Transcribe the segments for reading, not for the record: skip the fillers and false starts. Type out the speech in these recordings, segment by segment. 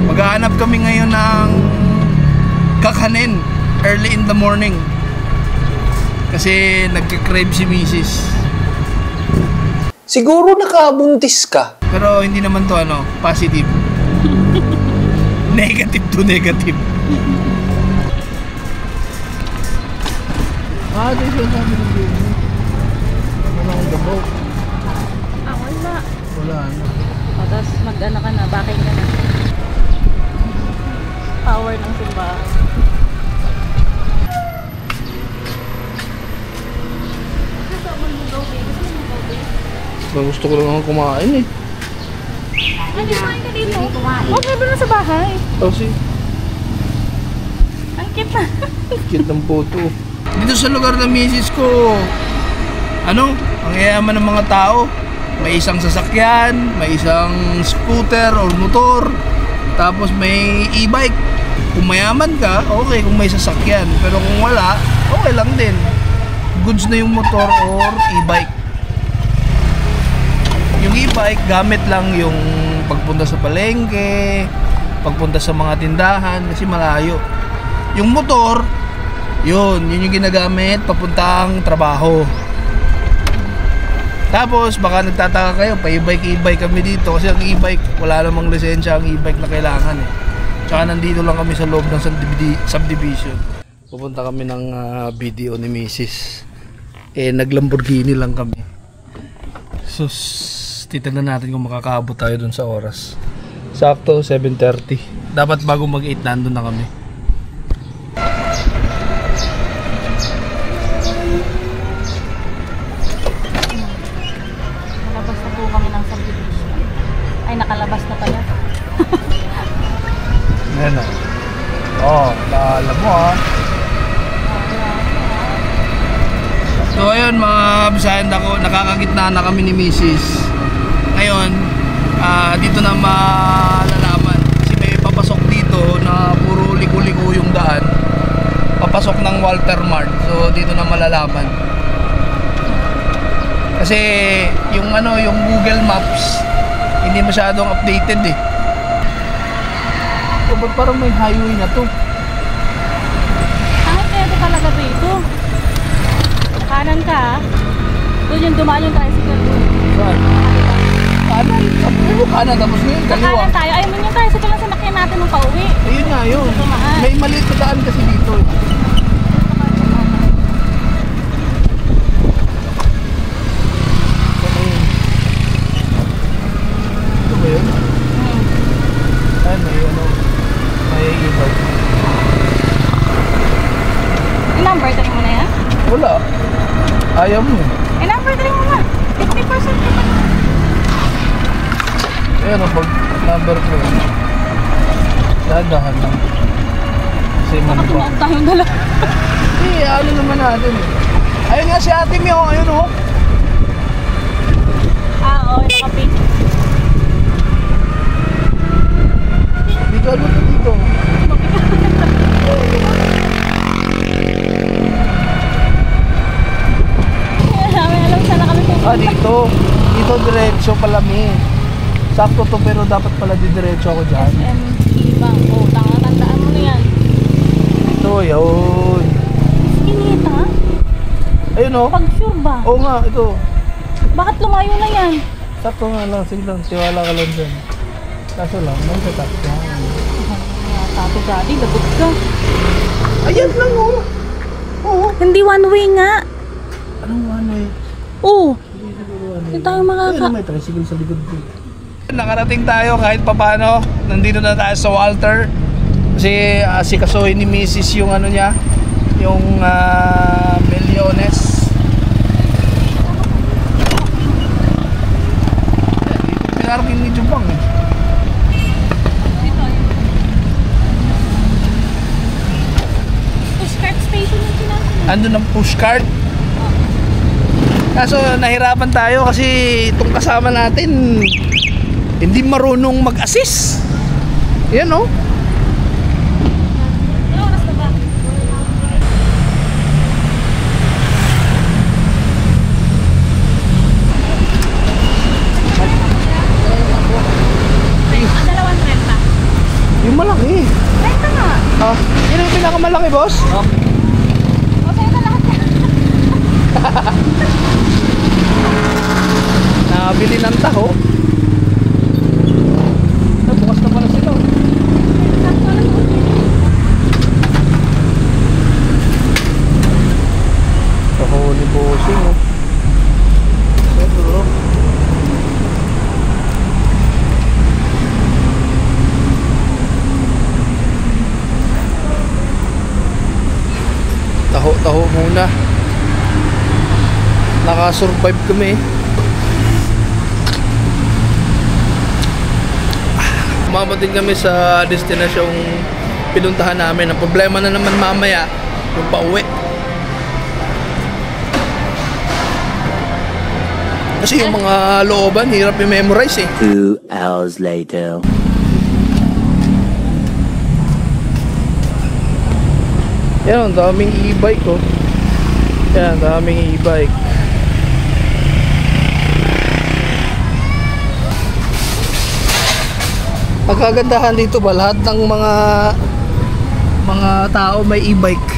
Maghahanap kami ngayon ng kakanin early in the morning. Kasi nagka-crave si Mrs. Siguro nakabuntis ka. Pero hindi naman to positive. Negative to negative. Ito yung sabi ng baby. Wala akong gabok. Wala. Wala Tapos mag-ano ka na, bakit ka na. Power ng simbahan. Gusto ko lang akong kumain eh. Hindi kumain ka dito. Huwag na doon sa bahay. Kasi Ang cute na. cute ng photo. Dito sa lugar ng misis ko, ang yayaman ng mga tao. May isang sasakyan, may isang scooter or motor, tapos may e-bike. Kung mayaman ka, okay kung may sasakyan. Pero kung wala, okay lang din. Goods na yung motor or e-bike. Yung e-bike, gamit lang yung pagpunta sa palengke, pagpunta sa mga tindahan, kasi malayo. Yung motor, yun yung ginagamit papuntang trabaho. Tapos baka nagtataka kayo, pa e-bike kami dito kasi ang e-bike, wala namang lisensya ang e-bike na kailangan eh. Tsaka nandito lang kami sa loob ng subdivision. Pupunta kami ng video ni Mrs. Nag Lamborghini lang kami. So titignan natin kung makakaabot tayo dun sa oras. Sakto 7:30. Dapat bago mag-8 nandun na kami. Nakalabas na pala. Ayan alam mo So ayun mga bisayan ako, nakakagitna na kami ni Mrs. Ngayon, dito na malalaman. Kasi may papasok dito na puro liko-liko yung daan. Papasok ng Walter Mart. So dito na malalaman. Kasi yung yung Google Maps hindi masyadong updated eh. So, ba't parang may highway na to? Kaya ito talaga dito. Kanan ka. Doon yung dumaan yung tricycle doon. Saan? Kanan? Sabi mo kanan tapos ngayon kaliwa. Kanan tayo. Ayun yung tricycle lang sinakyan natin nung pauwi. Ayun nga yun. May maliit na daan kasi dito eh. I-number try mo na yan? Wala. Ayaw mo. I-number try mo na. 50% ka pa. Ayan pag number ko. Dadahan lang. Kasi Baka tumaon tayong dala. Hindi, naman natin. Ayun nga si ate Mio. Ayun oo, nakapin. Dito ano to dito? Dito. Dito diretso pala mi. Sakto to pero dapat pala diretso ako dyan. SM Ibang. Tandaan mo na yan. Ito, yun. Inita? Ayun Pag sure ba? Oo nga, ito. Bakit lumayo na yan? Sakto nga lang, sige lang. Tiwala ka lang dyan. Kaso lang, may tatak ka. Tato daddy, lagot ka. Ayan lang Oo. Hindi one way nga. Anong one way? Oo. Hindi tayo makaka... May tricycle sa likod ko. Nakarating tayo kahit papano. Nandito na tayo sa Walter. Kasi asikasuhin ni Mrs. yung niya. Yung Milyones. Pinarking ni Jubang eh. Pushcart station yung sinasabi. Andun ang pushcart. Kaso nahirapan tayo kasi itong kasama natin hindi marunong mag-assist. Yan Ano oras na ba? Yung malaki. Ito nga. Ah, yun yung pinakamalaki, boss? O, sa'yo na lahat yan. Nabili ng taho. Bukas na pala sila. Kahuli bossing, oh. Pero, taho muna. Nakasurvive kami. Umabot din kami sa destinasyong pinuntahan namin. Ang problema na naman mamaya yung pauwi. Kasi yung mga looban hirap i-memorize eh. 2 hours later. Yan, ang daming e-bike oh. Yan, ang daming e-bike. Ang kagandahan dito ba, lahat ng mga tao may e-bike.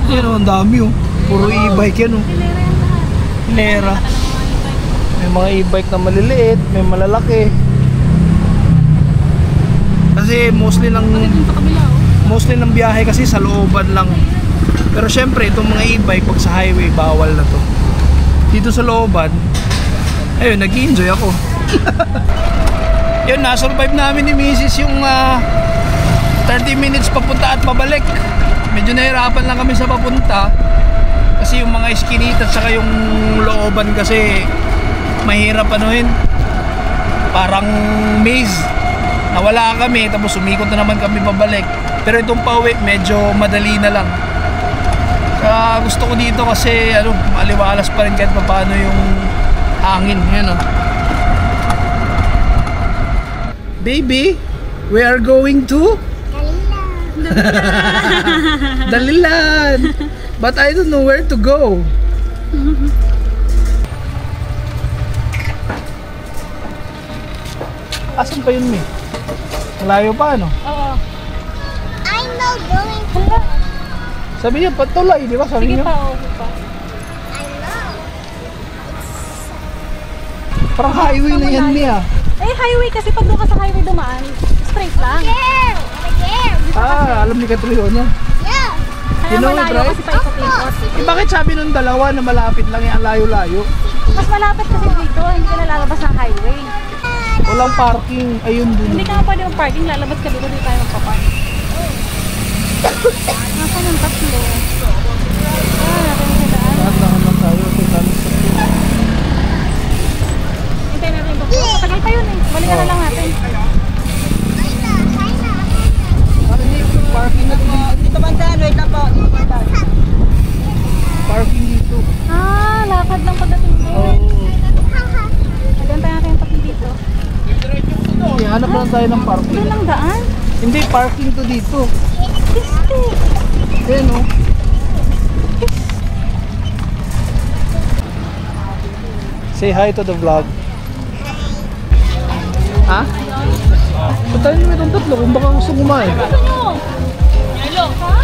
Yan oh, ang dami oh. Puro e-bike yan oh. Hilera. May mga e-bike na maliliit, may malalaki. Kasi mostly ng biyahe kasi sa looban lang. Pero syempre itong mga e-bike pag sa highway bawal na to. Dito sa looban, ayun, nag-enjoy ako. Yun, na-survive namin ni Mrs. yung 30 minutes papunta at pabalik. Medyo nahirapan lang kami sa papunta kasi yung mga iskinita at saka yung looban kasi mahirap anuhin. Parang maze. Nawala kami tapos umikot na naman kami pabalik. Pero itong pauwi medyo madali na lang. Kaya gusto ko dito kasi maliwalas pa rin kahit paano yung hangin. Yan oh. Baby, we are going to Dalilan. But I don't know where to go. Asan pa yun, Mi? Malayo pa, ano? Oo. I'm not going to. Sabi niya, patulay, di ba? Sabi Sige niya. pa, okay pa. I know. Parang highway na yan, Mi, ah. Eh, highway kasi pag doon ka sa highway dumaan, straight lang. There. Over there. Ah, alam ni Catriona. Yeah. Kaya You know it, malayo right? kasi paikot-ikot. Eh, bakit sabi nung dalawa na malapit lang yan, layo-layo? Mas malapit kasi dito, hindi ka nalalabas ng highway. Walang parking, ayun dun. Hindi ka nga pwede mag-parking, lalabas ka dito, hindi tayo magpapark. Nasaan yung tatlo? Natin yung daan. Dahan-dahan lang tayo. Hintayin natin ito. Matagal pa yun eh. Balikan na lang natin. Parking na dito. Dito man saan, wait lang po. Dito man saan. Parking dito. Ah, lakad lang pagdating doon. Oh. Hintayin natin yung tatlo dito. Okay, hanap lang tayo ng parking. Doon lang daan? Hindi, parking to dito. Piste. Ayan o. Say hi to the vlog. Ha? Ba't tayo naman itong tatlo kung baka gusto kumain? Gusto nyo? Yelo. Ha?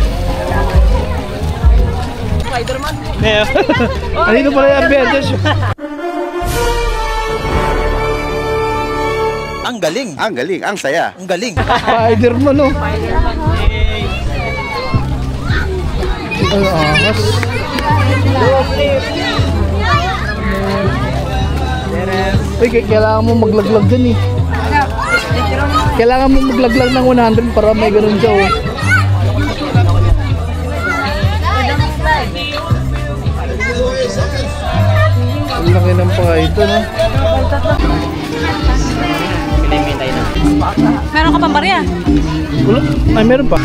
Spider-Man. Andito pala yung Avengers. Ang galing. Ang galing. Ang saya. Ang galing. Spider-Man o. Ay, ahas. Uy, kailangan mo maglaglag dyan eh. Kailangan mo maglaglag ng 100 para may ganun siya oh. Ang laki ng paka ito, no? Meron ka pang barya? Wala? Ay, meron pa.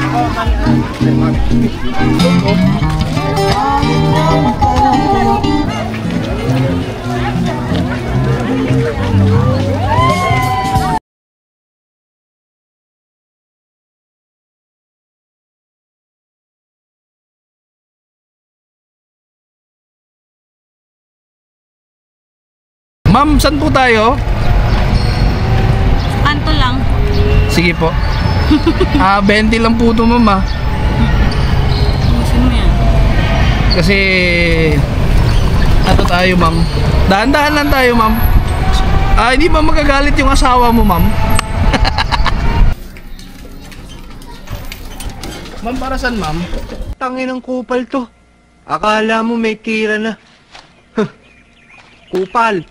Ma'am, saan po tayo? Anto lang. Sige po. 20 lang po ito, ma'am, ah. Ayusin mo yan. Kasi ano tayo, ma'am? Dahan-dahan lang tayo, ma'am. Hindi ba magagalit yung asawa mo, ma'am? Ma'am, para saan, ma'am? Tangin ng kupal to. Akala mo may kira na. Kupal.